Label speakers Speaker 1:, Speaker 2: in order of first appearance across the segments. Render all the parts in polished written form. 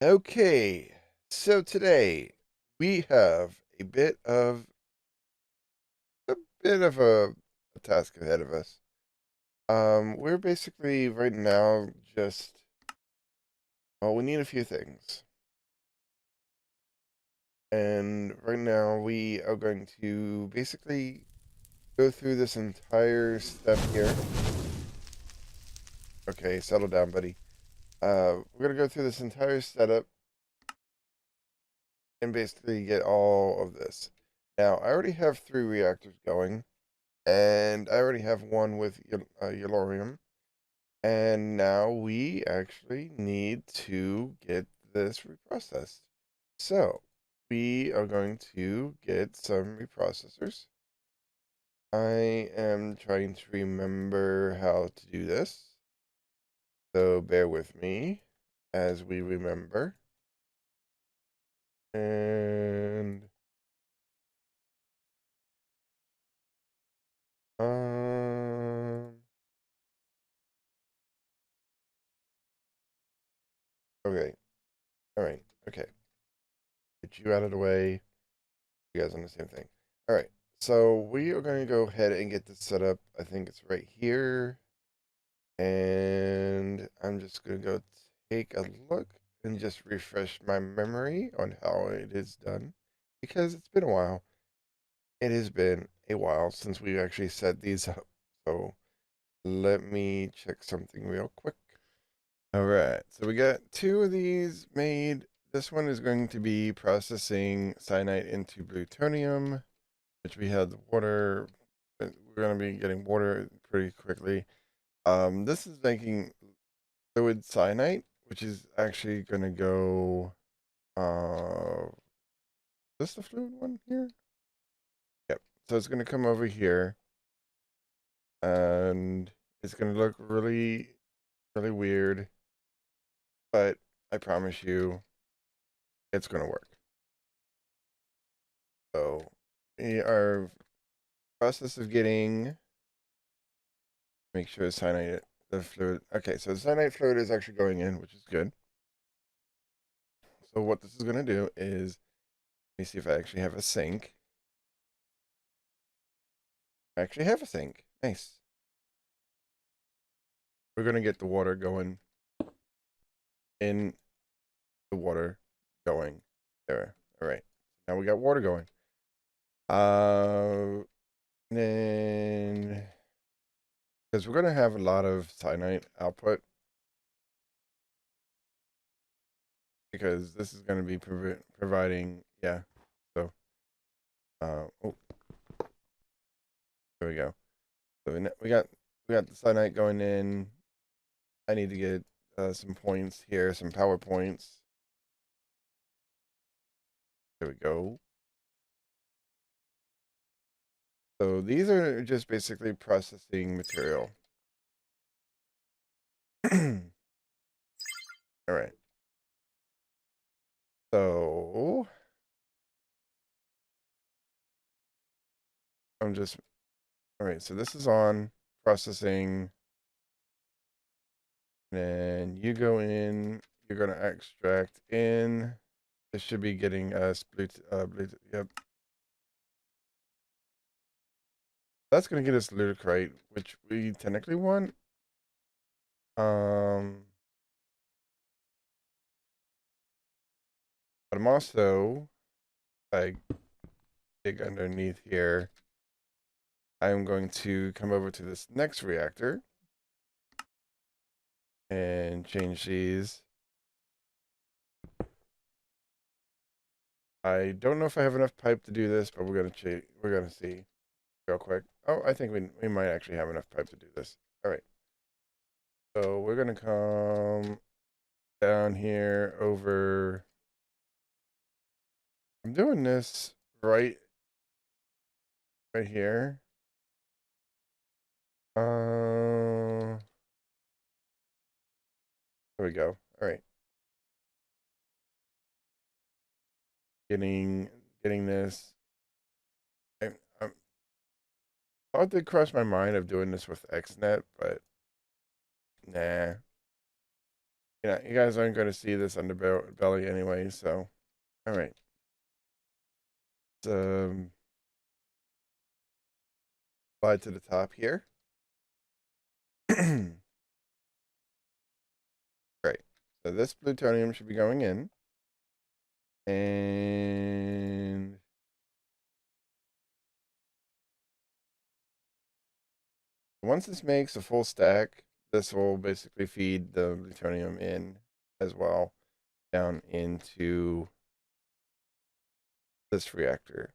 Speaker 1: Okay, so today we have a bit of a task ahead of us. We're basically right now just we need a few things, and right now we are going to basically go through this entire step here. Okay, settle down, buddy. We're gonna go through this entire setup and basically get all of this. Now, I already have 3 reactors going. And I already have one with Yellorium. And now we actually need to get this reprocessed. So we are going to get some reprocessors. I am trying to remember how to do this. So bear with me as we remember. And um okay. All right. Okay. Get you out of the way. You guys on the same thing. All right. So we are going to go ahead and get this set up. I think it's right here. And I'm just going to go take a look and just refresh my memory on how it is done because it's been a while. It has been a while since we actually set these up. So let me check something real quick. All right. So we got 2 of these made. This one is going to be processing cyanide into plutonium, which we had the water. We're going to be getting water pretty quickly. This is making fluid cyanide, which is actually going to go. Is this the fluid one here? Yep. So it's going to come over here, and it's going to look really, really weird, but I promise you, it's going to work. So we are process of getting. Make sure the cyanide, the fluid. Okay, so the cyanide fluid is actually going in, which is good. So what this is going to do is, let me see if I actually have a sink. I actually have a sink. Nice. We're going to get the water going in the water going there. All right. Now we got water going. Then, because we're going to have a lot of cyanide output, because this is going to be providing, yeah. So, oh, there we go. So we got the cyanide going in. I need to get some points here, some power points. There we go. So these are just basically processing material. All right. So I'm just, all right. So this is on processing. Then you go in, you're going to extract in. This should be getting us Bluetooth. Yep. That's going to get us Ludicrate, which we technically want. But I'm also, like, dig underneath here. I'm going to come over to this next reactor and change these. I don't know if I have enough pipe to do this, but we're gonna see real quick. Oh, I think we might actually have enough pipe to do this. All right. So we're gonna come down here over. I'm doing this right here. There we go. All right. Getting this. I thought to cross my mind of doing this with XNet, but nah. Yeah, you guys aren't going to see this underbelly anyway, so all right. Slide to the top here. Great. So this plutonium should be going in. And once this makes a full stack, this will basically feed the plutonium in as well down into this reactor.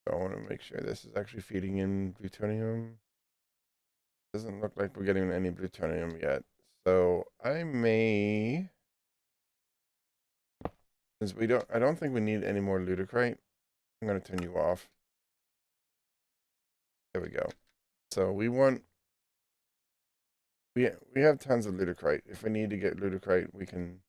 Speaker 1: So I want to make sure this is actually feeding in plutonium. Doesn't look like we're getting any plutonium yet. So I may, since I don't think we need any more ludicrite. I'm going to turn you off. There we go. So we have tons of ludicrite. If we need to get ludicrite, we can.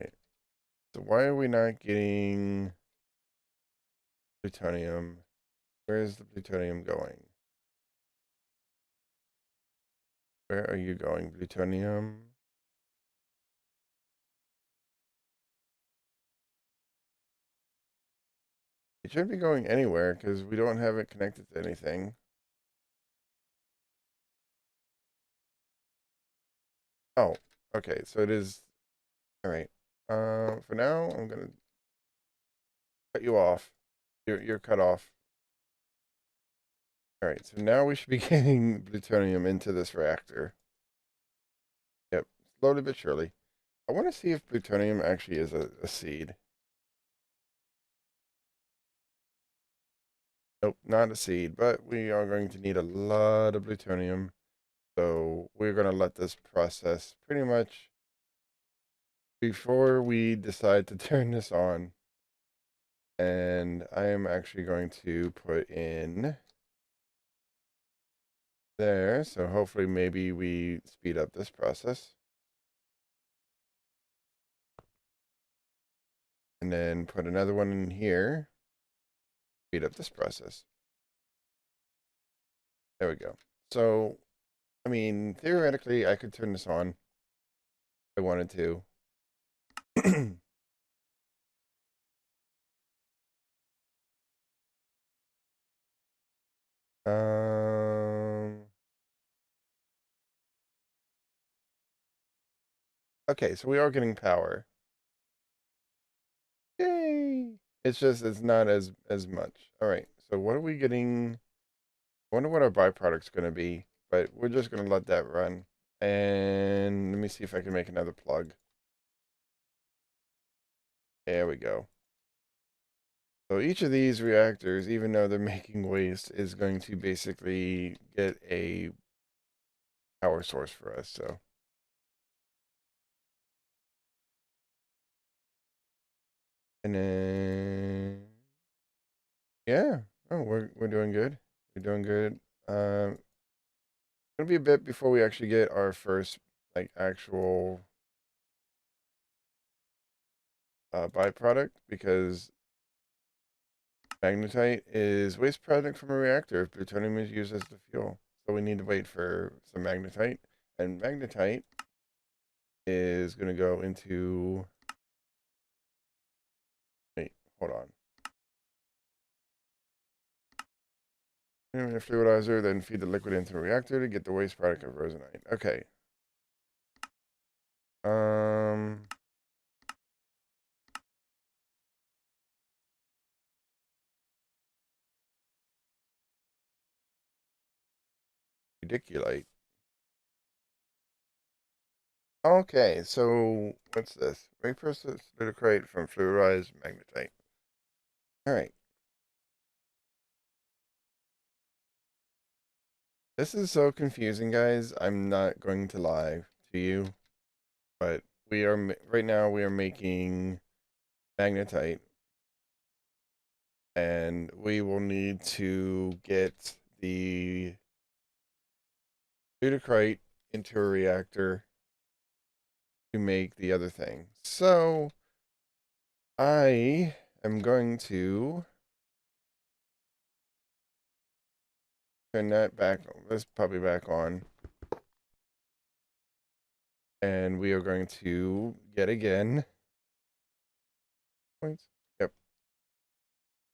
Speaker 1: Okay. So why are we not getting plutonium? Where is the plutonium going? Where are you going, plutonium? It shouldn't be going anywhere because we don't have it connected to anything. Oh, okay. So it is. All right. For now, I'm gonna cut you off. You're cut off. All right. So now we should be getting plutonium into this reactor. Yep. Slowly but surely. I want to see if plutonium actually is a seed. Nope, not a seed, but we are going to need a lot of plutonium. So we're going to let this process pretty much before we decide to turn this on. And I am actually going to put in there. So hopefully maybe we speed up this process. And then put another one in here. Speed up this process. There we go. So, I mean, theoretically, I could turn this on if I wanted to. Um, okay, so we are getting power. Yay! It's not as much. All right. So what are we getting? I wonder what our byproduct's going to be, but we're just going to let that run. And let me see if I can make another plug. There we go. So each of these reactors, even though they're making waste, is going to basically get a power source for us. So and then yeah, oh, we're doing good. We're doing good. Gonna be a bit before we actually get our first like actual byproduct because magnetite is waste product from a reactor if plutonium is used as the fuel. So we need to wait for some magnetite, and magnetite is gonna go into. Wait, hold on. In a fluidizer, then feed the liquid into the reactor to get the waste product of rosenite. Okay. Um. Ridiculite. Okay, so what's this? Reprocess ludicrite from fluorized magnetite. All right. This is so confusing, guys. I'm not going to lie to you, but we are right now we are making magnetite, and we will need to get the ludicrite into a reactor to make the other thing. So I am going to turn that back. Let's probably back on. And we are going to get again. Points. Yep.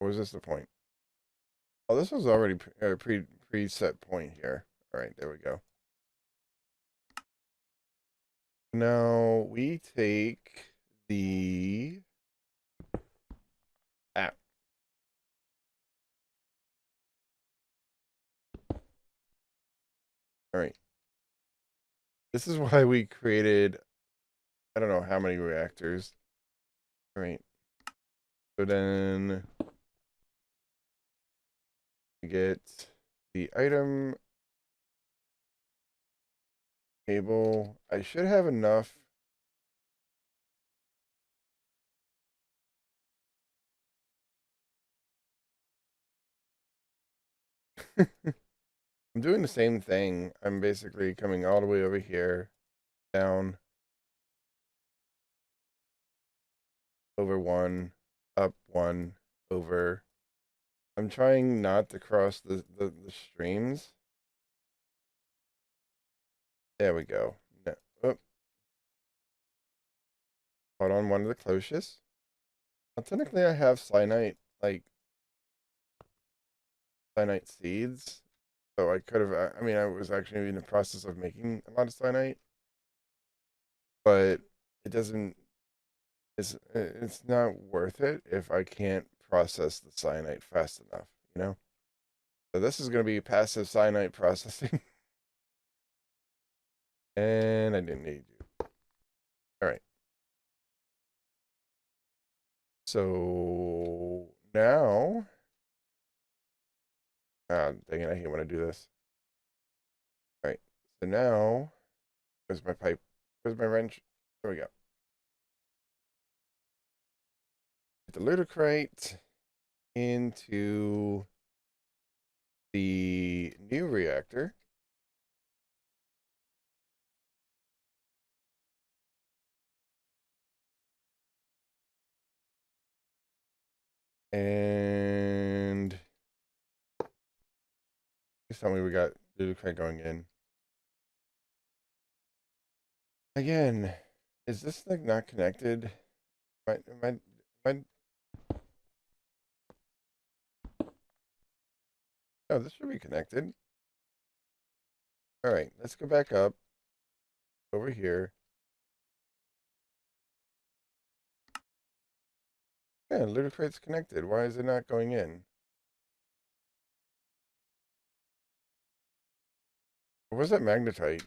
Speaker 1: Or was this the point? Oh, this was already preset point here. All right, there we go. Now we take the app. All right. This is why we created, I don't know how many reactors. All right. So then we get the item table. I should have enough. I'm doing the same thing. I'm basically coming all the way over here, down, over one, up one, over. I'm trying not to cross the streams. There we go. No, oh, hold on one of the cloches. Well, technically, I have cyanite, like cyanite seeds. So I could have, I mean, I was actually in the process of making a lot of cyanite, but it doesn't, it's not worth it if I can't process the cyanite fast enough, you know? So this is going to be passive cyanite processing. And I didn't need you. All right. So now, dang it, I hate when I do this. All right. So now, where's my pipe? Where's my wrench? There we go. Put the ludicrate into the new reactor. And please tell me we got ludicrate going in. Again, is this like not connected? Am I, oh, this should be connected. All right, let's go back up over here. Yeah, ludicrate's connected. Why is it not going in? What was that magnetite?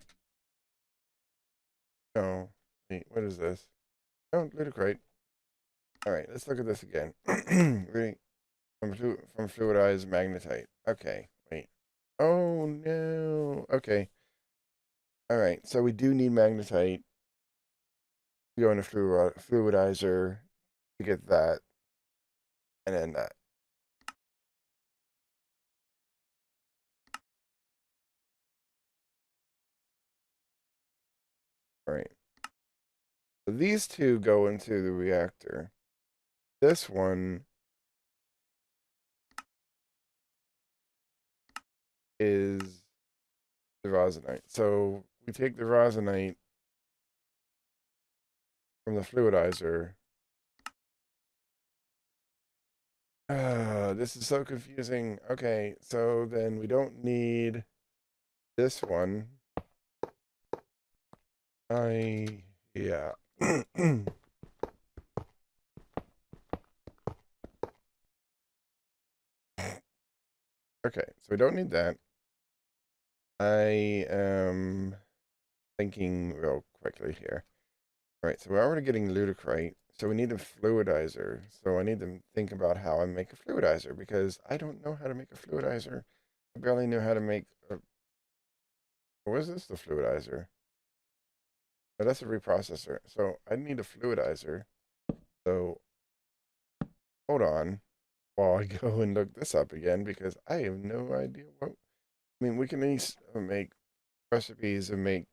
Speaker 1: No. Wait, what is this? Oh, ludicrate. All right, let's look at this again. Really, from fluidized magnetite. Okay, wait. Oh no. Okay. All right, so we do need magnetite. We go into fluidizer to get that, and then that. All right. So these two go into the reactor. This one is the rosinite. So we take the rosinite from the fluidizer. This is so confusing. Okay, so then we don't need this one. Yeah. Okay, so we don't need that. I am thinking real quickly here. All right, so we're already getting ludicrate, so we need a fluidizer. So I need to think about how I make a fluidizer because I don't know how to make a fluidizer. I barely knew how to make a, what was this? The fluidizer. Oh, that's a reprocessor. So I need a fluidizer. So hold on while I go and look this up again because I have no idea what. I mean, we can at least make recipes and make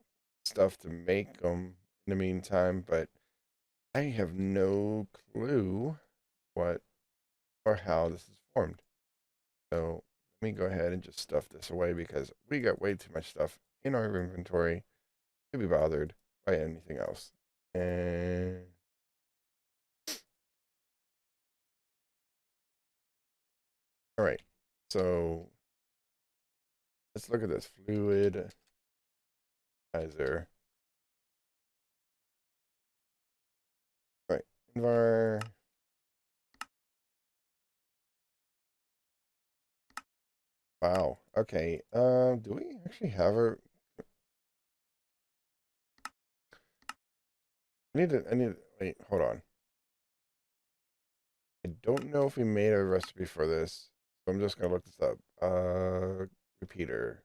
Speaker 1: stuff to make them in the meantime, but I have no clue what or how this is formed. So let me go ahead and just stuff this away because we got way too much stuff in our inventory to be bothered by anything else. And all right, so let's look at this fluid geyser. All right, var. Wow. Okay. Do we actually have a? I need. Wait. Hold on. I don't know if we made a recipe for this, so I'm just gonna look this up. Repeater.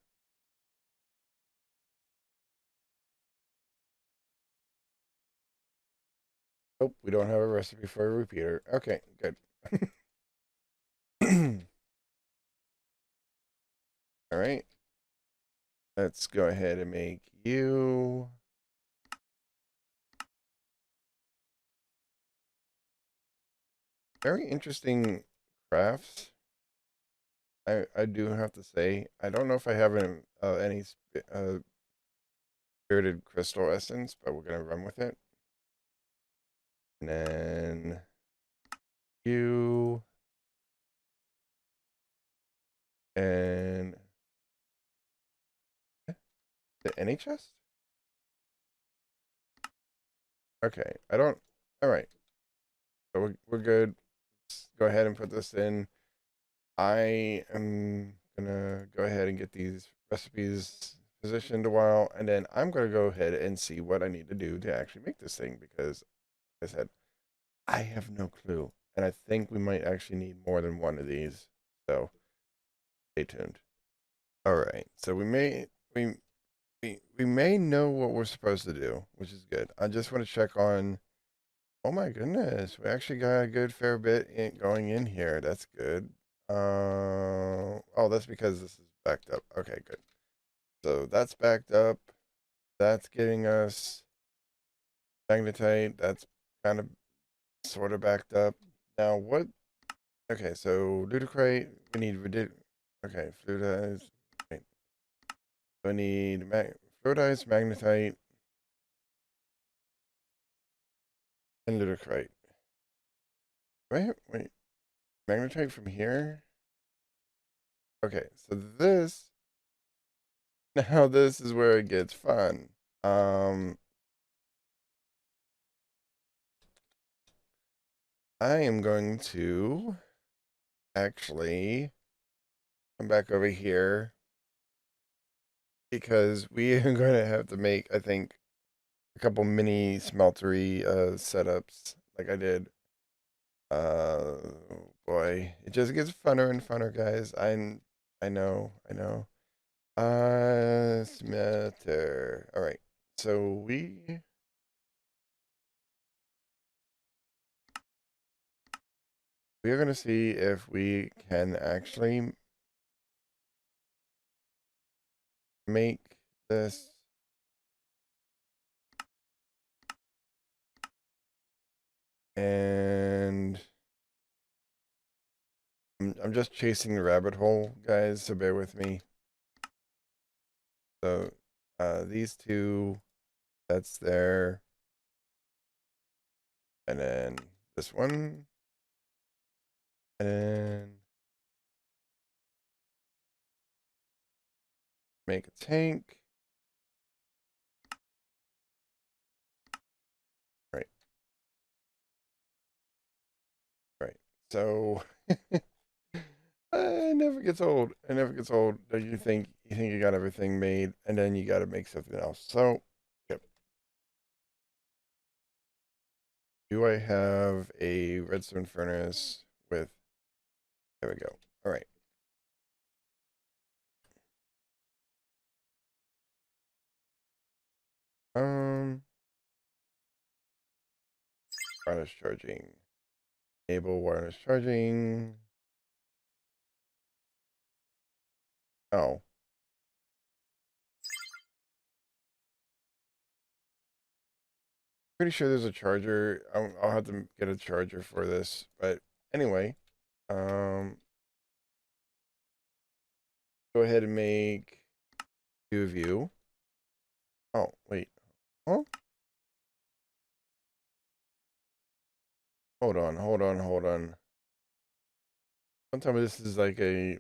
Speaker 1: Nope, we don't have a recipe for a repeater. Okay, good. All right. Let's go ahead and make you. Very interesting crafts. I do have to say, I don't know if I have any spirited crystal essence, but we're gonna run with it. And then you and the NHS. Okay, I don't. All right, so we're good. Let's go ahead and put this in. I am gonna go ahead and get these recipes positioned a while, and then I'm gonna go ahead and see what I need to do to actually make this thing because, like I said, I have no clue, and I think we might actually need more than one of these. So stay tuned. All right, so we may know what we're supposed to do, which is good. I just want to check on. Oh my goodness, we actually got a good fair bit going in here. That's good. Oh, that's because this is backed up. Okay, good. So that's backed up. That's getting us magnetite. That's kind of sort of backed up. Now what? Okay, so ludicrate. We need okay, fluidized. Wait, we need fluidized magnetite and ludicrate. Wait, magnetite from here. Okay, so this now this is where it gets fun. I am going to actually come back over here because we are going to have to make, I think, a couple mini smeltery setups like I did. Boy, it just gets funner and funner, guys. I know, I know. Smelter. All right. So we are going to see if we can actually make this. And I'm just chasing the rabbit hole, guys, so bear with me. So these two, that's there. And then this one. And then make a tank. Right, right. So it never gets old. It never gets old. That you think you got everything made, and then you got to make something else. So, yep. Do I have a redstone furnace with? There we go. All right. Um, wireless charging. Enable wireless charging. Oh, Pretty sure there's a charger. I'll have to get a charger for this. But anyway, go ahead and make two of you. Oh, wait. Oh, hold on, hold on, hold on. Don't tell me this is like a,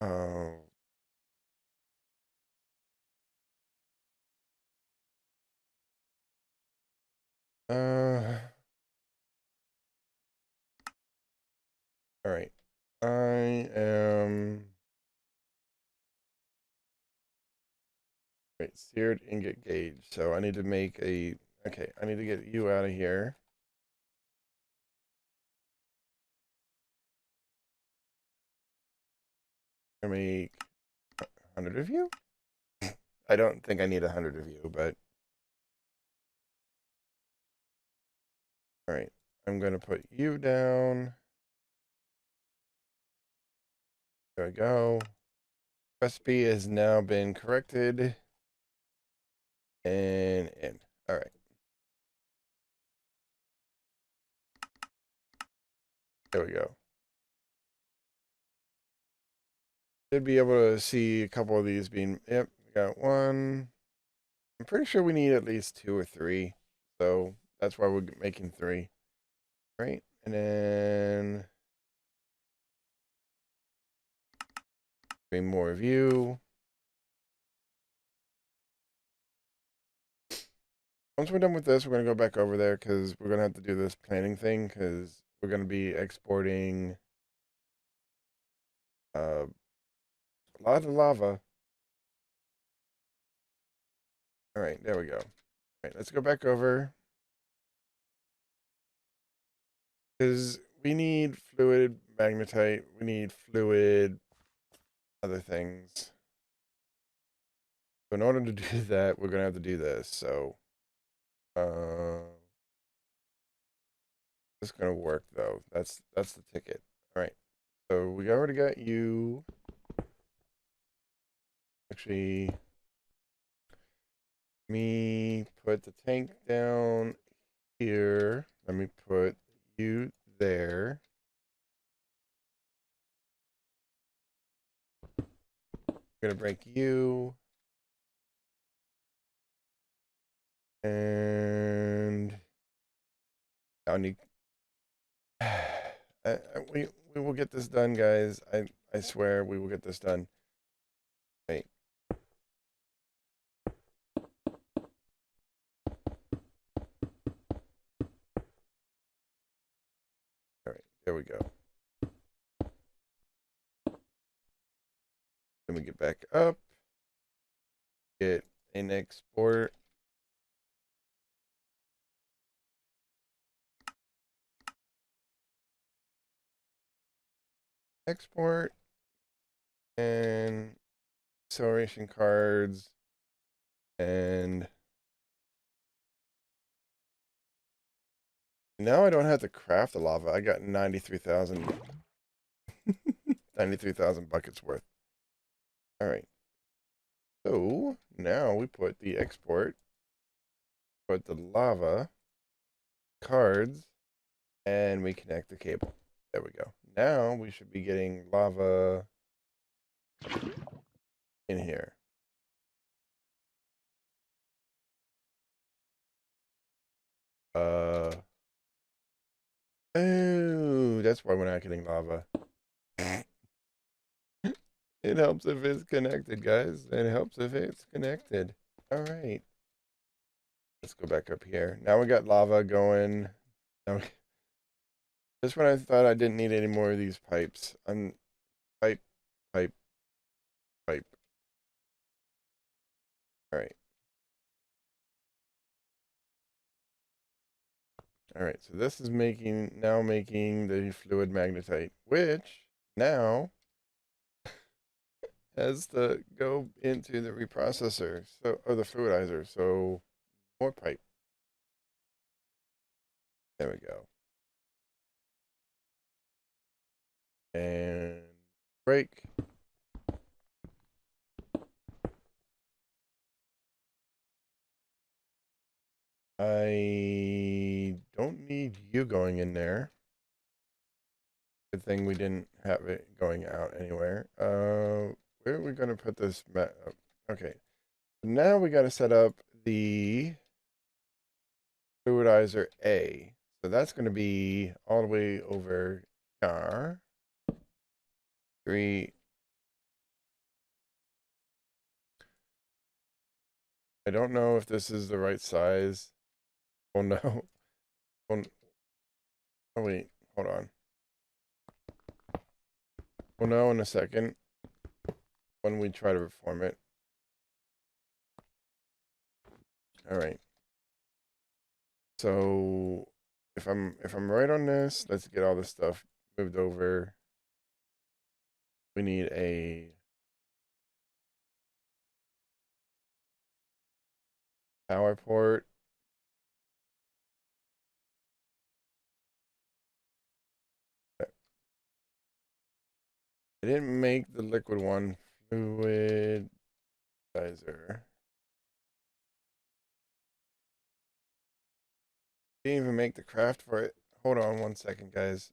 Speaker 1: uh, uh, all right. I am, wait, seared ingot gauge. So I need to make a, okay, I need to get you out of here. I make 100 of you? I don't think I need 100 of you, but all right. I'm going to put you down. There we go. Recipe has now been corrected. And in. All right. There we go. Should be able to see a couple of these being, yep, got one. I'm pretty sure we need at least 2 or 3. So that's why we're making 3. Right? And then 3 more of you. Once we're done with this, we're going to go back over there because we're going to have to do this planning thing because we're going to be exporting a lot of lava. All right, there we go. All right, let's go back over because we need fluid magnetite. We need fluid other things. So in order to do that, we're going to have to do this. So it's going to work though. That's the ticket. All right. So we already got you. Actually, me put the tank down here. Let me put you there. I'm gonna break you. And I need we will get this done, guys. I swear we will get this done. Wait. All right, there we go. Let me get back up. Get an export. Export and acceleration cards and now I don't have to craft the lava. I got 93,000 93,000 buckets worth. All right. So now we put the export, put the lava cards, and we connect the cable. There we go. Now we should be getting lava in here. Oh, that's why we're not getting lava. It helps if it's connected, guys. It helps if it's connected. All right. Let's go back up here. Now we got lava going. Now, just when I thought I didn't need any more of these pipes. Pipe, pipe, pipe. All right. All right. So this is making the fluid magnetite, which now has to go into the reprocessor, or the fluidizer. So more pipe. There we go. And break. I don't need you going in there. Good thing we didn't have it going out anywhere. Where are we gonna put this mat? Okay, now we got to set up the fluidizer A. So that's going to be all the way over here. 3. I don't know if this is the right size. Oh no. Oh, oh wait, hold on. We'll know in a second when we try to reform it. All right. So if I'm right on this, let's get all this stuff moved over. We need a power port. I didn't make the liquid one fluidizer. Didn't even make the craft for it. Hold on 1 second, guys.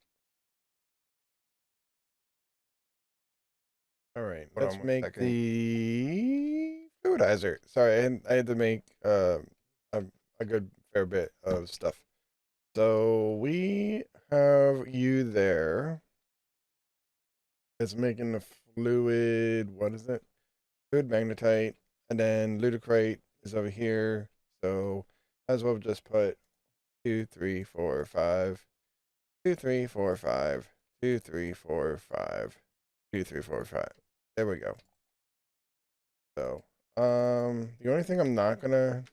Speaker 1: All right, let's make the fluidizer. Sorry, I had to make a good fair bit of stuff. So we have you there. It's making the fluid. What is it? Fluid magnetite, and then ludicrate is over here. So might as well just put 2, 3, 4, 5. 2, 3, 4, 5. 2, 3, 4, 5. 2, 3, 4, 5. There we go. So, the only thing I'm not gonna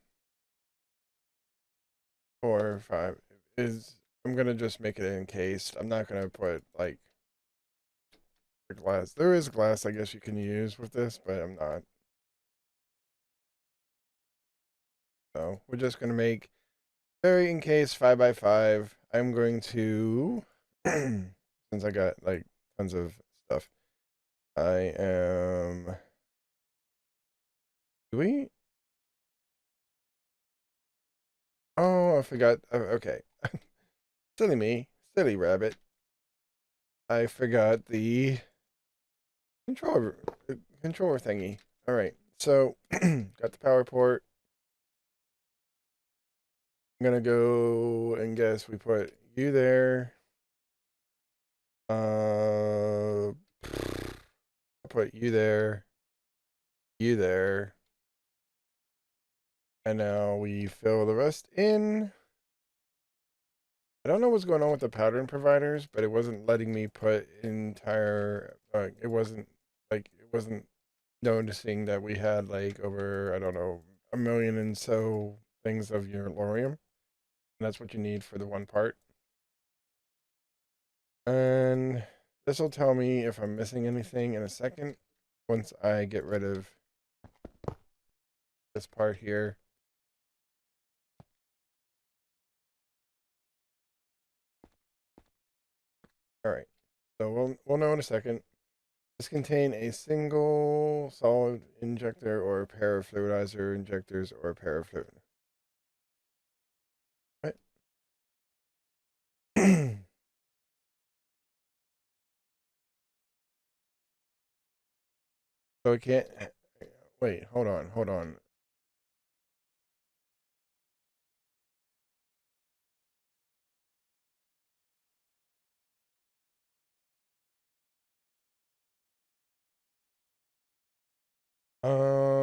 Speaker 1: 4, 5 is I'm gonna just make it encased. I'm not gonna put like the glass. There is glass I guess you can use with this, but I'm not. So we're just gonna make very encased 5x5. I'm going to since I got like tons of stuff. I am. Do we? Oh, I forgot. Okay. Silly me. Silly rabbit. I forgot the controller controller thingy. All right. So, got the power port. I'm going to go and guess we put you there. I'll put you there. You there. And now we fill the rest in. I don't know what's going on with the pattern providers, but it wasn't letting me put entire. It wasn't noticing that we had like over, I don't know, a million and so things of uranium. And that's what you need for the one part. And this will tell me if I'm missing anything in a second once I get rid of this part here. All right. So we'll know in a second. This contain a single solid injector or a pair of fluidizer injectors or a pair of fluid. What? So it can't. Wait, hold on, hold on.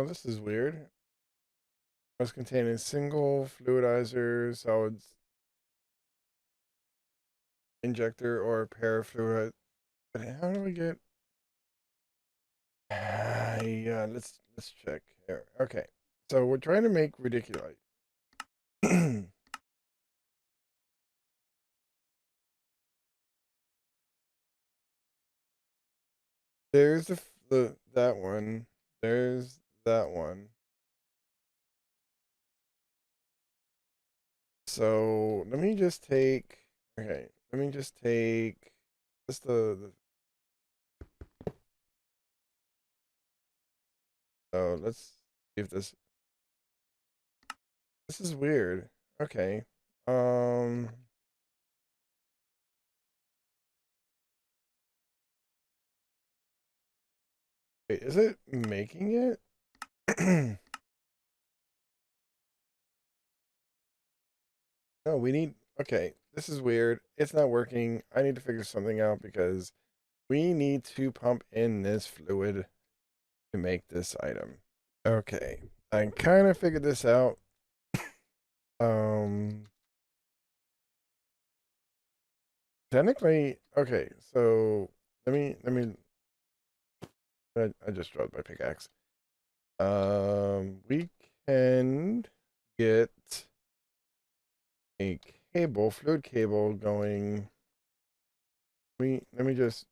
Speaker 1: This is weird. Must contain a single fluidizer, solid injector, or a pair of fluid. But how do we get? Yeah, let's check here. Okay, so we're trying to make radiculite. There's the that one. There's that one. So let me just take. Okay, let me just take. Just the so let's see if this is weird. Okay. Wait, is it making it? No, we need. Okay, this is weird. It's not working. I need to figure something out because we need to pump in this fluid to make this item. Okay, I kind of figured this out. Um, Technically, okay. So let me. I just dropped my pickaxe. We can get a cable, fluid cable going. Let me just.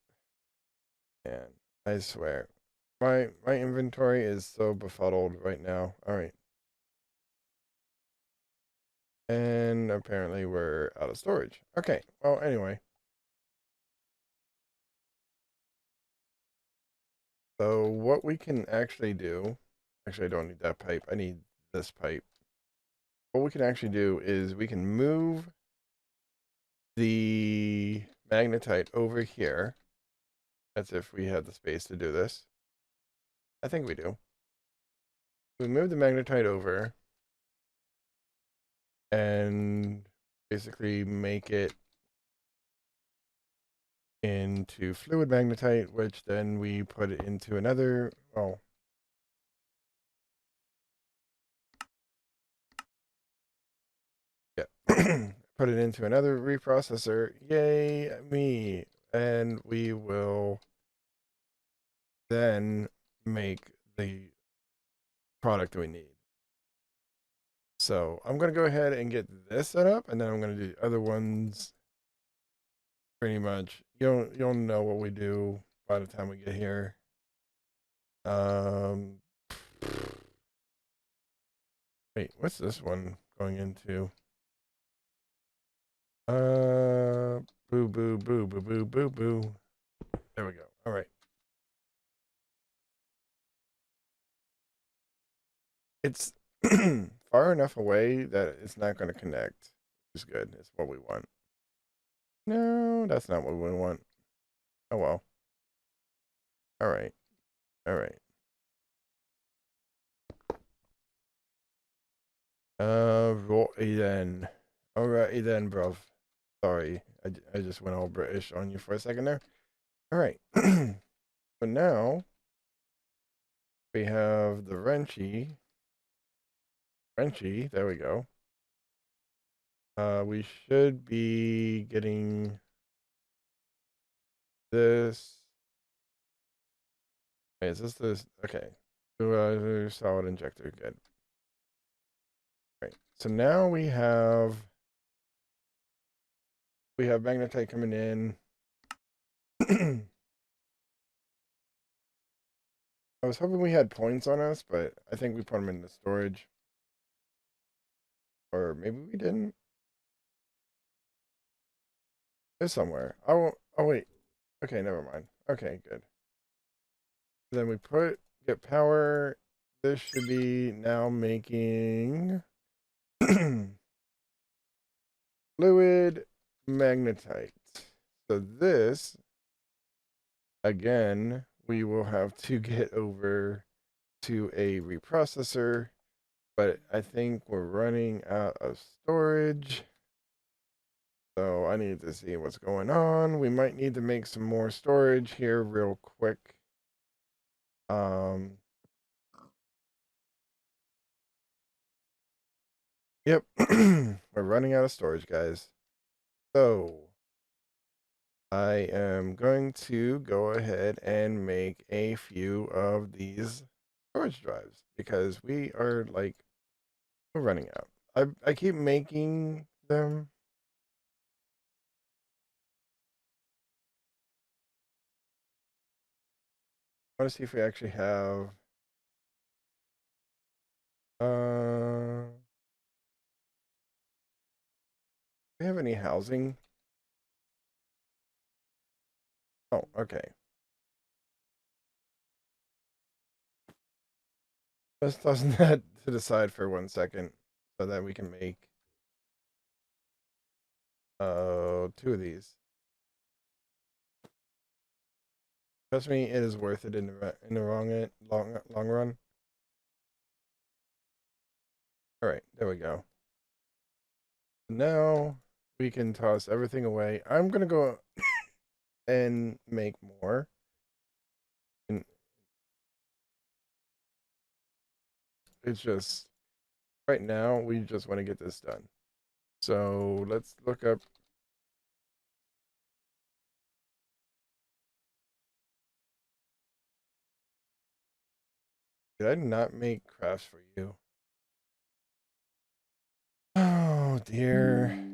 Speaker 1: Man, I swear, my inventory is so befuddled right now. All right, and apparently we're out of storage. Okay. Well, anyway, so what we can actually do. Actually, I don't need that pipe. I need this pipe. What we can actually do is we can move the magnetite over here. That's if we had the space to do this. I think we do. We move the magnetite over and basically make it into fluid magnetite, which then we put it into another. Oh, yeah. Put it into another reprocessor. Yay, me. And we will then make the product we need. So I'm going to go ahead and get this set up, and then I'm going to do the other ones pretty much. You'll know what we do by the time we get here. Um, Wait, what's this one going into? Boo, boo, boo, boo, boo, boo, boo. There we go. All right. It's far enough away that it's not going to connect, which is good. It's what we want. No, that's not what we want. Oh well. All right. All right. Righty then. Alrighty then, bruv. Sorry, I just went all British on you for a second there. All right. So now we have the wrenchy. Wrenchy, there we go. We should be getting this. Wait, is this? Okay. Solid injector. Good. Right. So now we have magnetite coming in. I was hoping we had points on us, but I think we put them in the storage. Or maybe we didn't. It's somewhere. Oh wait. Okay, never mind. Okay, good. Then we get power. This should be now making fluid magnetite. So this, again, we will have to get over to a reprocessor, but I think we're running out of storage. So I need to see what's going on. We might need to make some more storage here real quick. Um, yep, we're running out of storage, guys. So I am going to go ahead and make a few of these storage drives because we are like we're running out. I keep making them. I want to see if we actually have do we have any housing? Oh, okay. Let's toss that to the side for 1 second so that we can make 2 of these. Trust me, it is worth it in the long run. All right, there we go. Now we can toss everything away. I'm gonna go and make more. And it's just right now we just want to get this done. So let's look up. Did I not make crafts for you? Oh dear.